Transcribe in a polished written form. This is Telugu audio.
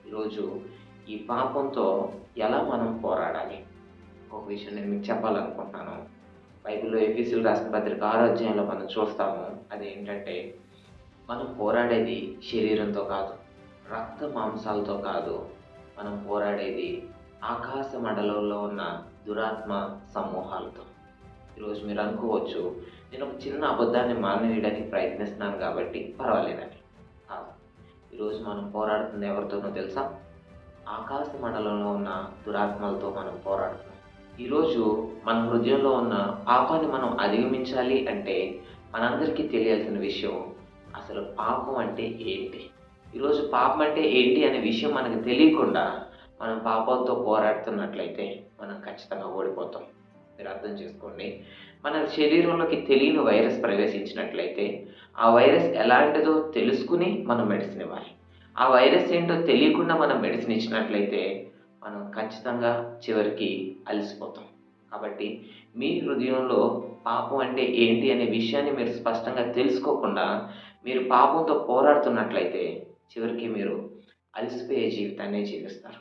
ఈరోజు ఈ పాపంతో ఎలా మనం పోరాడాలి? ఒక విషయం నేను మీకు చెప్పాలనుకుంటున్నాను. బైబిల్‌లో ఎఫెసీయులకు రాసిన పత్రిక 6 అధ్యాయంలో మనం చూస్తాము. అదేంటంటే, మనం పోరాడేది శరీరంతో కాదు, రక్త మాంసాలతో కాదు. మనం పోరాడేది ఆకాశ మండలంలో ఉన్న దురాత్మ సమూహాలతో. ఈరోజు మీరు అనుకోవచ్చు, నేను ఒక చిన్న అబద్ధాన్ని మానేయడానికి ప్రయత్నిస్తున్నాను కాబట్టి పర్వాలేదని. కాదు. ఈరోజు మనం పోరాడుతుంది ఎవరితోనో తెలుసా? ఆకాశ మండలంలో ఉన్న దురాత్మలతో మనం పోరాడుతున్నాం. ఈరోజు మన హృదయంలో ఉన్న పాపాన్ని మనం అధిగమించాలి అంటే మనందరికీ తెలియాల్సిన విషయం అసలు పాపం అంటే ఏంటి? ఈరోజు పాపం అంటే ఏంటి అనే విషయం మనకు తెలియకుండా మనం పాపంతో పోరాడుతున్నట్లయితే మనం ఖచ్చితంగా ఓడిపోతాం. మీరు అర్థం చేసుకోండి. మన శరీరంలోకి తెలియని వైరస్ ప్రవేశించినట్లయితే ఆ వైరస్ ఎలాంటిదో తెలుసుకుని మనం మెడిసిన్ ఇవ్వాలి. ఆ వైరస్ ఏంటో తెలియకుండా మనం మెడిసిన్ ఇచ్చినట్లయితే మనం ఖచ్చితంగా చివరికి అలసిపోతాం. కాబట్టి మీ హృదయంలో పాపం అంటే ఏంటి అనే విషయాన్ని మీరు స్పష్టంగా తెలుసుకోకుండా మీరు పాపంతో పోరాడుతున్నట్లయితే చివరికి మీరు అలసిపోయే జీవితాన్నే జీవిస్తారు.